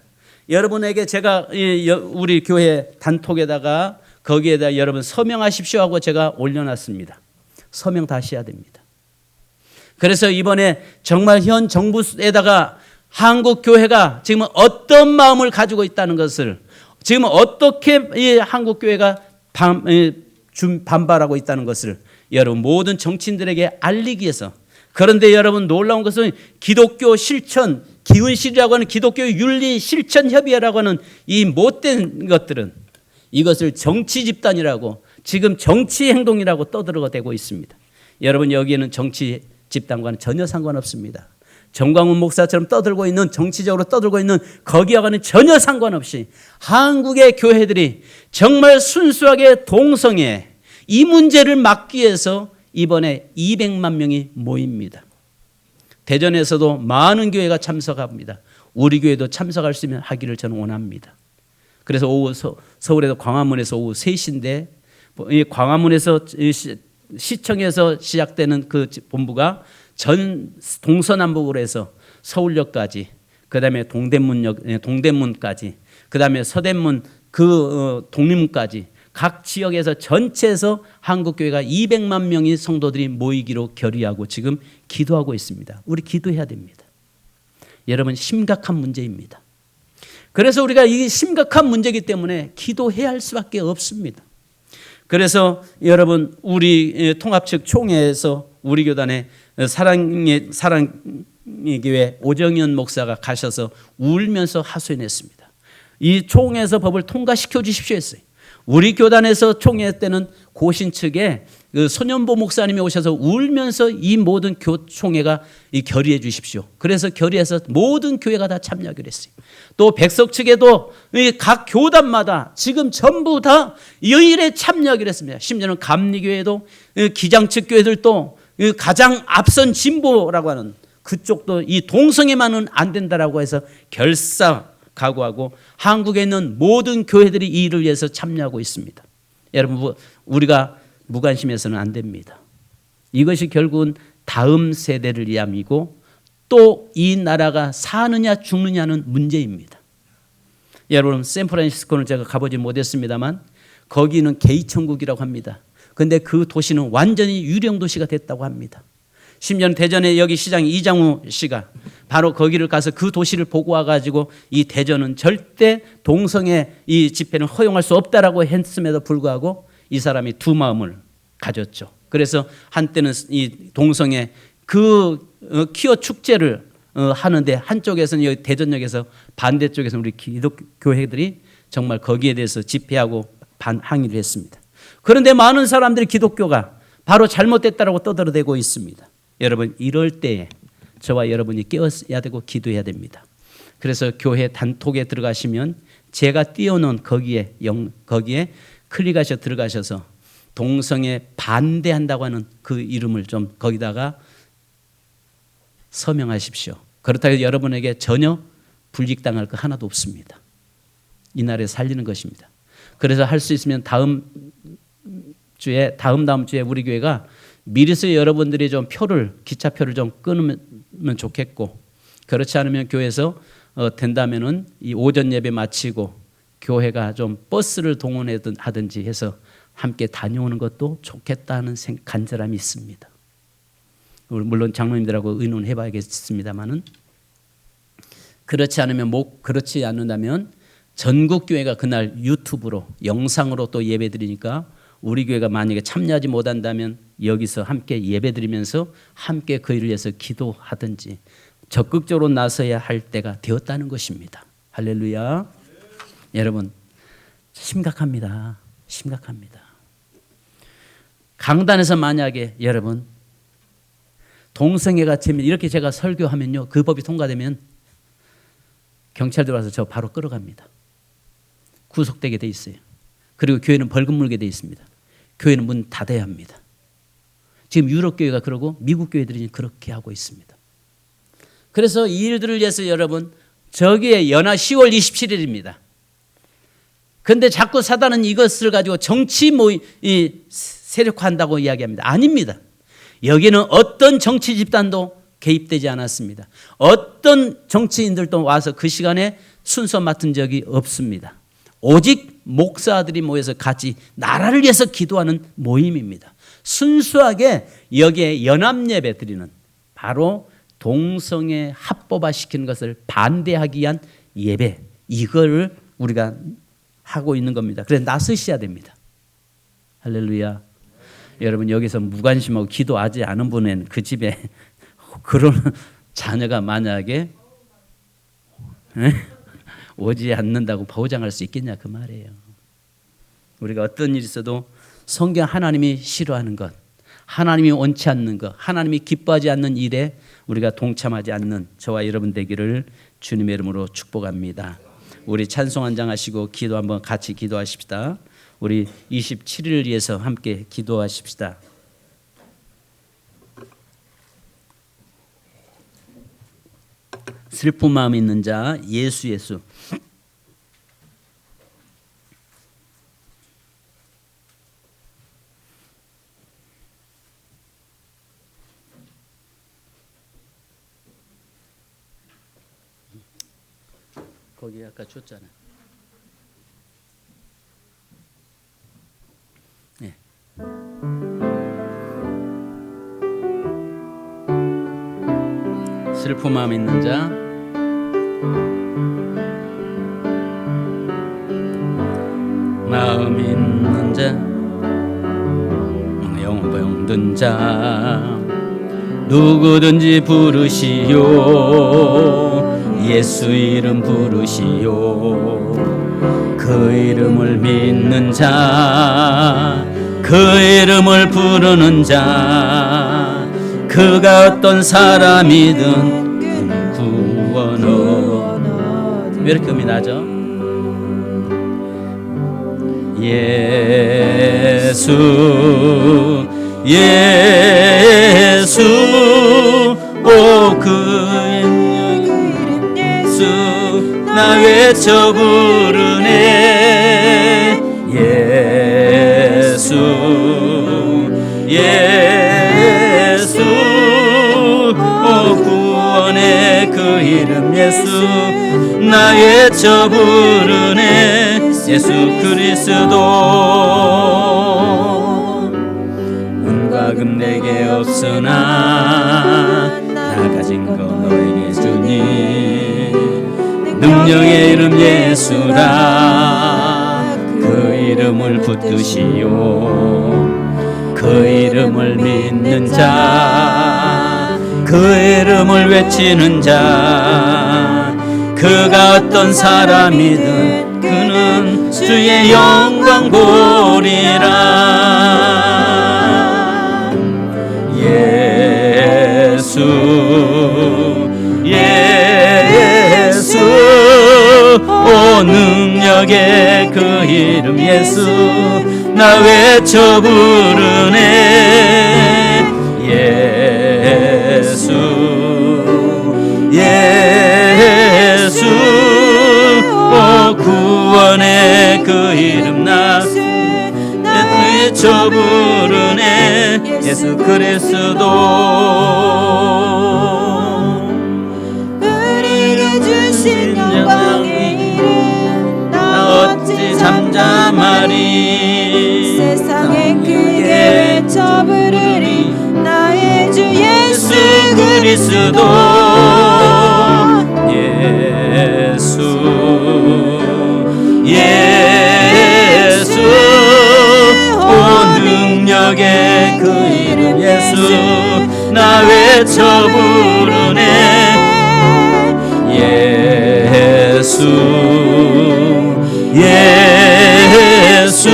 여러분에게 제가 우리 교회 단톡에다가 거기에다 여러분 서명하십시오 하고 제가 올려놨습니다. 서명 다시 해야 됩니다. 그래서 이번에 정말 현 정부에다가 한국 교회가 지금 어떤 마음을 가지고 있다는 것을 지금 어떻게 이 한국 교회가 반발하고 있다는 것을 여러분 모든 정치인들에게 알리기 위해서. 그런데 여러분 놀라운 것은 기독교 실천 기운실이라고 하는 기독교 윤리 실천 협의회라고 하는 이 못된 것들은 이것을 정치 집단이라고 지금 정치 행동이라고 떠들어대고 있습니다. 여러분 여기에는 정치 집단과는 전혀 상관없습니다. 정광훈 목사처럼 떠들고 있는, 정치적으로 떠들고 있는 거기와는 전혀 상관없이 한국의 교회들이 정말 순수하게 동성애 이 문제를 막기 위해서 이번에 200만 명이 모입니다. 대전에서도 많은 교회가 참석합니다. 우리 교회도 참석할 수 있는 하기를 저는 원합니다. 그래서 오후 서울에도 광화문에서 오후 3시인데 이 광화문에서 시청에서 시작되는 그 본부가 전 동서남북으로 해서 서울역까지, 그다음에 동대문까지, 그다음에 서대문 독립문까지 각 지역에서 전체에서 한국교회가 200만 명의 성도들이 모이기로 결의하고 지금 기도하고 있습니다. 우리 기도해야 됩니다. 여러분, 심각한 문제입니다. 그래서 우리가 이 심각한 문제이기 때문에 기도해야 할 수밖에 없습니다. 그래서 여러분, 우리 통합측 총회에서 우리 교단의 사랑의 교회 오정현 목사가 가셔서 울면서 하소연했습니다. 이 총회에서 법을 통과시켜 주십시오 했어요. 우리 교단에서 총회 때는 고신 측에 그 손연보 목사님이 오셔서 울면서 이 모든 총회가 결의해 주십시오. 그래서 결의해서 모든 교회가 다 참여하기로 했어요. 또 백석 측에도 각 교단마다 지금 전부 다 이 일에 참여하기로 했습니다. 심지어는 감리교회도 기장 측 교회들도 가장 앞선 진보라고 하는 그쪽도 이 동성애만은 안 된다라고 해서 각오하고 한국에 있는 모든 교회들이 이 일을 위해서 참여하고 있습니다. 여러분, 우리가 무관심해서는 안 됩니다. 이것이 결국은 다음 세대를 위함이고 또 이 나라가 사느냐 죽느냐는 문제입니다. 여러분, 샌프란시스코는 제가 가보지 못했습니다만 거기는 게이 천국이라고 합니다. 그런데 그 도시는 완전히 유령 도시가 됐다고 합니다. 심지어는 대전에 여기 시장 이장우 씨가 바로 거기를 가서 그 도시를 보고 와가지고 이 대전은 절대 동성애 이 집회는 허용할 수 없다라고 했음에도 불구하고 이 사람이 두 마음을 가졌죠. 그래서 한때는 이 동성애 그 퀴어 축제를 하는데 한쪽에서는 여기 대전역에서 반대쪽에서 우리 기독교회들이 정말 거기에 대해서 집회하고 항의를 했습니다. 그런데 많은 사람들이 기독교가 바로 잘못됐다라고 떠들어대고 있습니다. 여러분, 이럴 때에 저와 여러분이 깨어야 되고 기도해야 됩니다. 그래서 교회 단톡에 들어가시면 제가 띄워놓은 거기에 클릭하셔 들어가셔서 동성애 반대한다고 하는 그 이름을 좀 거기다가 서명하십시오. 그렇다고 해서 여러분에게 전혀 불이익당할 거 하나도 없습니다. 이 나라에 살리는 것입니다. 그래서 할 수 있으면 다음 주에 우리 교회가 미리서 여러분들이 좀 기차표를 좀 끊으면 좋겠고, 그렇지 않으면 교회에서 된다면은 이 오전 예배 마치고 교회가 좀 버스를 동원하든지 해서 함께 다녀오는 것도 좋겠다는 간절함이 있습니다. 물론 장로님들하고 의논해 봐야겠습니다만은 그렇지 않는다면 전국 교회가 그날 유튜브로 영상으로 또 예배드리니까 우리 교회가 만약에 참여하지 못한다면 여기서 함께 예배드리면서 함께 그 일을 위해서 기도하든지 적극적으로 나서야 할 때가 되었다는 것입니다. 할렐루야. 여러분, 심각합니다. 강단에서 만약에 여러분 동성애가 이렇게 제가 설교하면요, 그 법이 통과되면 경찰 들어와서 저 바로 끌어갑니다. 구속되게 돼 있어요. 그리고 교회는 벌금 물게 돼 있습니다. 교회는 문 닫아야 합니다. 지금 유럽 교회가 그러고 미국 교회들이 그렇게 하고 있습니다. 그래서 이 일들을 위해서 여러분, 저기에 연하 10월 27일입니다. 그런데 자꾸 사단은 이것을 가지고 정치 세력화한다고 이야기합니다. 아닙니다. 여기는 어떤 정치 집단도 개입되지 않았습니다. 어떤 정치인들도 와서 그 시간에 순서 맡은 적이 없습니다. 오직 목사들이 모여서 같이 나라를 위해서 기도하는 모임입니다. 순수하게 여기에 연합예배 드리는 바로 동성애 합법화시키는 것을 반대하기 위한 예배, 이거를 우리가 하고 있는 겁니다. 그래서 나서셔야 됩니다. 할렐루야. 여러분, 여기서 무관심하고 기도하지 않은 분은 그 집에 그런 자녀가 만약에 오지 않는다고 보장할 수 있겠냐 그 말이에요. 우리가 어떤 일이 있어도 성경 하나님이 싫어하는 것, 하나님이 원치 않는 것, 하나님이 기뻐하지 않는 일에 우리가 동참하지 않는 저와 여러분 되기를 주님의 이름으로 축복합니다. 우리 찬송 한 장 하시고 기도 한번 같이 기도하십시다. 우리 27일을 위해서 함께 기도하십시다. 슬픈 마음 있는 자 예수 예수. 거기 아까 줬잖아. 네. 슬픈 마음 있는 자, 마음 있는 자, 영병든 자, 누구든지 부르시오. 예수 이름 부르시오. 그 이름을 믿는 자, 그 이름을 부르는 자, 그가 어떤 사람이든 그는 구원은. 왜 이렇게 음이 나죠? 예수 예수 오 그의 예수 나 외쳐 부르네. 예수 예수 오 구원의 그 이름 예수 나 외쳐 부르네. 예수 그리스도 은과 금 내게 없으나 나 가진 것 너에게 주니 능력의 이름 예수라. 그 이름을 붙드시오. 그 이름을 믿는 자, 그 이름을 외치는 자, 그가 어떤 사람이든 그는 주의 영광 보리라. 예수 예수 오 능력의 그 이름 예수 나 외쳐 부르네. 예수 예수 오 구원의 그 이름 나 외쳐 부르네. 예수 그리스도 우리에게 주신 영광의 이름 나 어찌 잠잠하리. 세상에 크게 외쳐 부르리. 나의 주 예수 그리스도 예수 예수 오 능력의 그 이름 예수 나 외쳐 부르네. 예수 예수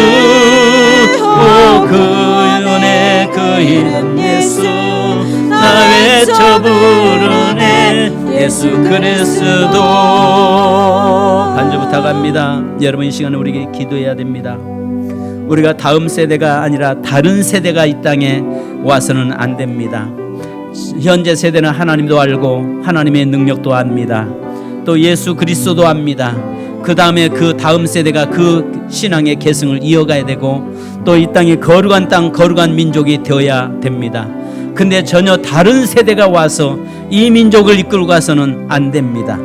오 구원의 그 이름 예수 나 외쳐 부르네. 예수 그리스도. 간절 부탁합니다. 여러분 이 시간에 우리에게 기도해야 됩니다. 우리가 다음 세대가 아니라 다른 세대가 이 땅에 와서는 안 됩니다. 현재 세대는 하나님도 알고 하나님의 능력도 압니다. 또 예수 그리스도도 압니다. 그 다음에 그 다음 세대가 그 신앙의 계승을 이어가야 되고 또 이 땅에 거룩한 땅 거룩한 민족이 되어야 됩니다. 근데 전혀 다른 세대가 와서 이 민족을 이끌고 가서는 안 됩니다.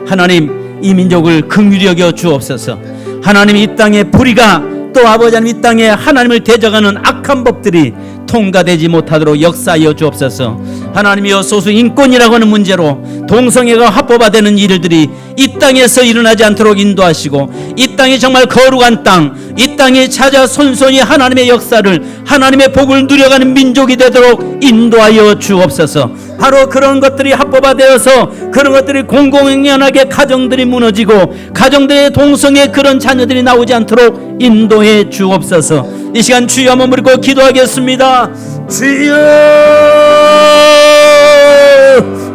하나님 이 민족을 긍휼히 여겨 주옵소서. 하나님 이 땅의 불의가 또 아버지 하나님 이 땅에 하나님을 대적하는 악한 법들이 통과되지 못하도록 역사하여 주옵소서. 하나님이여 소수 인권이라고 하는 문제로 동성애가 합법화되는 일들이 이 땅에서 일어나지 않도록 인도하시고 이 땅이 정말 거룩한 땅, 이 땅에 찾아 손손이 하나님의 역사를 하나님의 복을 누려가는 민족이 되도록 인도하여 주옵소서. 바로 그런 것들이 합법화되어서 그런 것들이 공공연하게 가정들이 무너지고 가정들의 동성애 그런 자녀들이 나오지 않도록 인도해 주옵소서. 이 시간 주여 한번 부르고 기도하겠습니다. 주여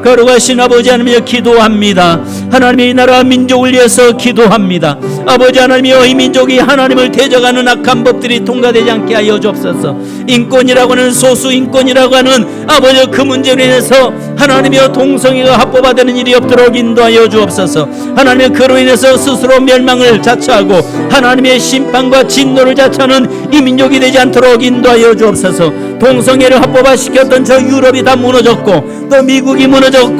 거룩하신 아버지 하나님이여 기도합니다. 하나님의 나라와 민족을 위해서 기도합니다. 아버지 하나님이여 이 민족이 하나님을 대적하는 악한 법들이 통과되지 않게 하여 주옵소서. 인권이라고 하는 소수 인권이라고 하는 아버지 그 문제로 인해서 하나님이여 동성애가 합법화되는 일이 없도록 인도하여 주옵소서. 하나님의 그로 인해서 스스로 멸망을 자처하고 하나님의 심판과 진노를 자처하는 이 민족이 되지 않도록 인도하여 주옵소서. 동성애를 합법화시켰던 저 유럽이 다 무너졌고 또 미국이 무너졌고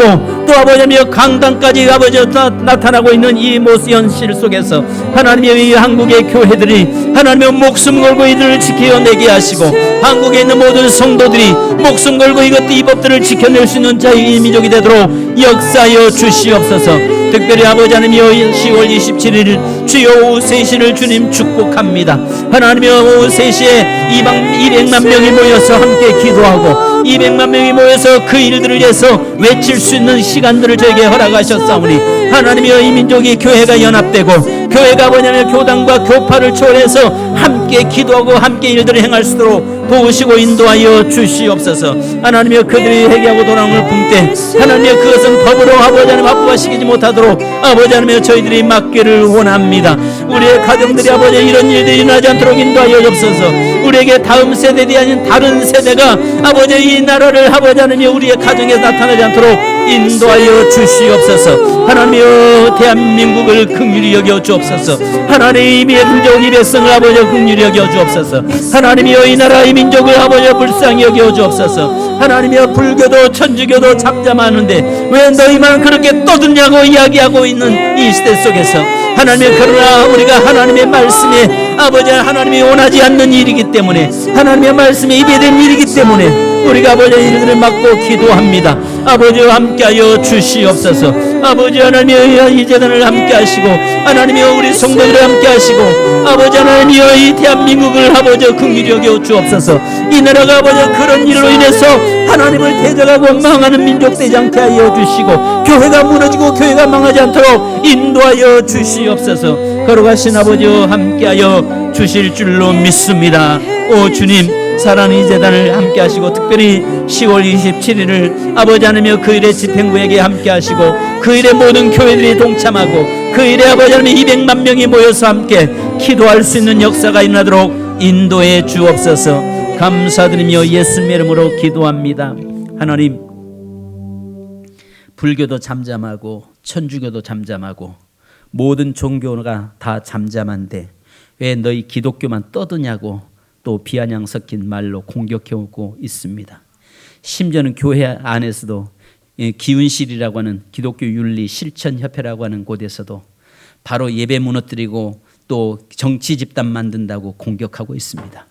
또 아버지 하나님이여 강단까지 아버지 나타나고 있는 이 모습 현실 속에서 하나님의 이 한국의 교회들이 하나님의 목숨 걸고 이들을 지켜내게 하시고 한국에 있는 모든 성도들이 목숨 걸고 이 법들을 지켜낼 수 있는 자의 민족이 되도록 역사하여 주시옵소서. 특별히 아버지 하나님이여 10월 27일 주여 오후 3시를 주님 축복합니다. 하나님이여 오후 3시에 200만 명이 모여서 함께 기도하고 200만 명이 모여서 그 일들을 위해서 외칠 수 있는 시간들을 저에게 허락하셨사오니 하나님이여 이 민족이 교회가 연합되고 교회가 뭐냐면 교단과 교파를 초월해서 함께 기도하고 함께 일들을 행할 수 있도록 도우시고 인도하여 주시옵소서. 하나님이여 그들이 회개하고 돌아옴을 품때 하나님이여 그것은 법으로 아버지 하나님 합법화시키지 못하도록 아버지 하나님이여 저희들이 막기를 원합니다. 우리의 가정들이 아버지 이런 일들이 일어나지 않도록 인도하여 주옵소서. 우리에게 다음 세대들이 아닌 다른 세대가 아버지 이 나라를 아버지 하나님이여 우리의 가정에 나타나지 않도록 인도하여 주시옵소서. 하나님이여 대한민국을 긍휼히 여겨 주옵소서. 하나님의 민족 이 백성을 아버지 긍휼히 여겨 주옵소서. 하나님이여 이 나라 이 민족을 아버지 불쌍히 여겨 주옵소서. 하나님이여 불교도 천주교도 잠잠하는데 왜 너희만 그렇게 떠드냐고 이야기하고 있는 이 시대 속에서 하나님의 그러나 우리가 하나님의 말씀에 아버지 하나님이 원하지 않는 일이기 때문에 하나님의 말씀에 입에된 일이기 때문에 우리가 아버지 일들을 막고 기도합니다. 아버지와 함께하여 주시옵소서. 아버지 하나님이여 이 재단을 함께하시고 하나님이여 우리 성도들을 함께하시고 아버지 하나님이여 이 대한민국을 아버지 긍휼히 여겨 주옵소서. 이 나라가 아버지 그런 일로 인해서 하나님을 대적하고 망하는 민족 되지 않게 하여 주시고 교회가 무너지고 교회가 망하지 않도록 인도하여 주시옵소서. 거룩하신 아버지와 함께하여 주실 줄로 믿습니다. 오 주님 사랑하는 이 재단을 함께 하시고 특별히 10월 27일을 아버지 하나님이여 그 일의 집행부에게 함께 하시고 그 일에 모든 교회들이 동참하고 그 일에 아버지 하나님 200만 명이 모여서 함께 기도할 수 있는 역사가 일어나도록 인도해 주옵소서. 감사드리며 예수님의 이름으로 기도합니다. 하나님 불교도 잠잠하고 천주교도 잠잠하고 모든 종교가 다 잠잠한데 왜 너희 기독교만 떠드냐고 또 비아냥 섞인 말로 공격해오고 있습니다. 심지어는 교회 안에서도 기운실이라고 하는 기독교 윤리 실천협회라고 하는 곳에서도 바로 예배 무너뜨리고 또 정치 집단 만든다고 공격하고 있습니다.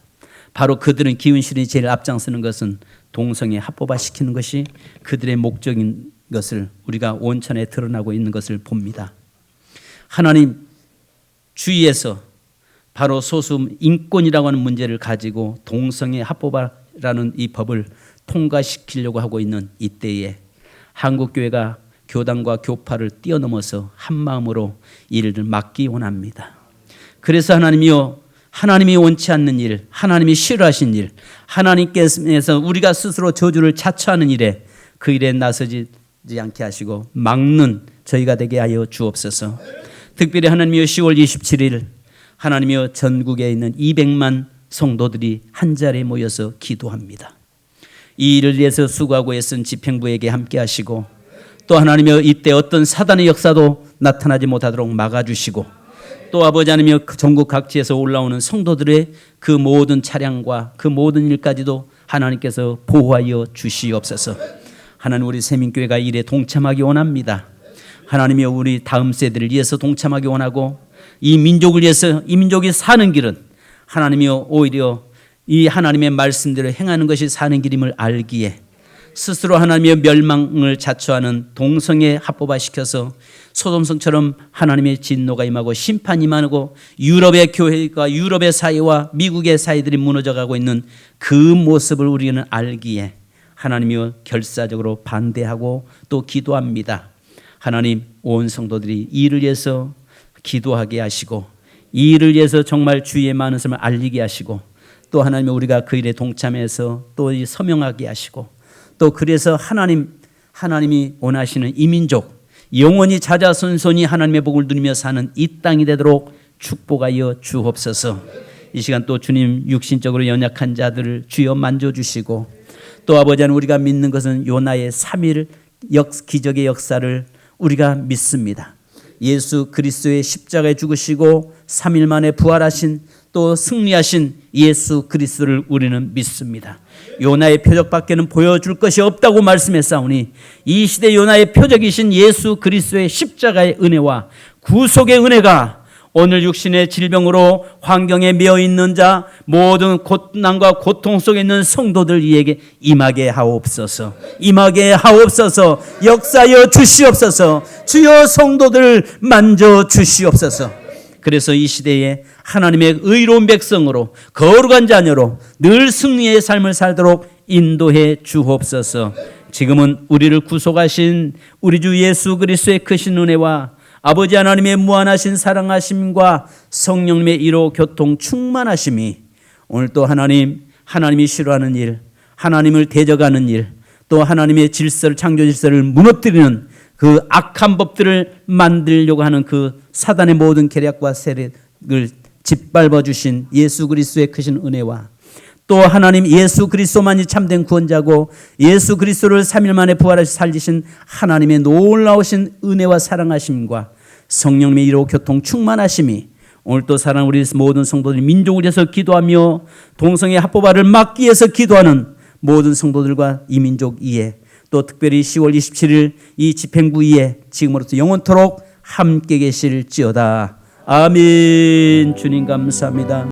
바로 그들은 기운실이 제일 앞장서는 것은 동성애 합법화시키는 것이 그들의 목적인 것을 우리가 온천에 드러나고 있는 것을 봅니다. 하나님 주위에서 바로 소수 인권이라고 하는 문제를 가지고 동성애 합법화라는 이 법을 통과시키려고 하고 있는 이때에 한국교회가 교단과 교파를 뛰어넘어서 한마음으로 이를 막기 원합니다. 그래서 하나님이여 하나님이 원치 않는 일, 하나님이 싫어하신 일, 하나님께서 우리가 스스로 저주를 자처하는 일에 그 일에 나서지 않게 하시고 막는 저희가 되게 하여 주옵소서. 특별히 하나님이여 10월 27일 하나님이여 전국에 있는 200만 성도들이 한 자리에 모여서 기도합니다. 이 일을 위해서 수고하고 애쓴 집행부에게 함께 하시고 또 하나님이여 이때 어떤 사단의 역사도 나타나지 못하도록 막아주시고 또 아버지 하나님이여 전국 각지에서 올라오는 성도들의 그 모든 차량과 그 모든 일까지도 하나님께서 보호하여 주시옵소서. 하나님 우리 세민교회가 이 일에 동참하기 원합니다. 하나님이여 우리 다음 세대를 위해서 동참하기 원하고 이 민족을 위해서 이 민족이 사는 길은 하나님이여 오히려 이 하나님의 말씀대로 행하는 것이 사는 길임을 알기에 스스로 하나님의 멸망을 자처하는 동성애 합법화시켜서 소돔성처럼 하나님의 진노가 임하고 심판이 임하고 유럽의 교회가 유럽의 사회와 미국의 사회들이 무너져가고 있는 그 모습을 우리는 알기에 하나님이여 결사적으로 반대하고 또 기도합니다. 하나님 온 성도들이 이 일을 위해서 기도하게 하시고 이 일을 위해서 정말 주의 많은 삶을 알리게 하시고 또 하나님 우리가 그 일에 동참해서 또 이 서명하게 하시고 또 그래서 하나님이 원하시는 이민족 영원히 자자손손이 하나님의 복을 누리며 사는 이 땅이 되도록 축복하여 주옵소서. 이 시간 또 주님 육신적으로 연약한 자들을 주여 만져주시고 또 아버지 하나님 우리가 믿는 것은 요나의 3일 기적의 역사를 우리가 믿습니다. 예수 그리스도의 십자가에 죽으시고 3일 만에 부활하신 또 승리하신 예수 그리스도를 우리는 믿습니다. 요나의 표적밖에는 보여줄 것이 없다고 말씀했사오니 이 시대 요나의 표적이신 예수 그리스도의 십자가의 은혜와 구속의 은혜가 오늘 육신의 질병으로 환경에 매여 있는 자 모든 고난과 고통 속에 있는 성도들 이에게 임하게 하옵소서. 임하게 하옵소서. 역사여 주시옵소서. 주여 성도들 만져 주시옵소서. 그래서 이 시대에 하나님의 의로운 백성으로 거룩한 자녀로 늘 승리의 삶을 살도록 인도해 주옵소서. 지금은 우리를 구속하신 우리 주 예수 그리스도의 크신 은혜와 아버지 하나님의 무한하신 사랑하심과 성령님의 이로 교통 충만하심이 오늘 또 하나님이 싫어하는 일, 하나님을 대적하는 일, 또 하나님의 질서를 창조 질서를 무너뜨리는 그 악한 법들을 만들려고 하는 그 사단의 모든 계략과 세력을 짓밟아 주신 예수 그리스도의 크신 은혜와 또 하나님 예수 그리스도만이 참된 구원자고 예수 그리스도를 3일 만에 부활하시 살리신 하나님의 놀라우신 은혜와 사랑하심과 성령님의 이로 교통 충만하심이 오늘 또 사랑 우리 모든 성도들이 민족을 위해서 기도하며 동성애 합법화를 막기 위해서 기도하는 모든 성도들과 이 민족 이에 또 특별히 10월 27일 이 집행부 이에 지금으로부터 영원토록 함께 계실지어다. 아멘. 주님 감사합니다.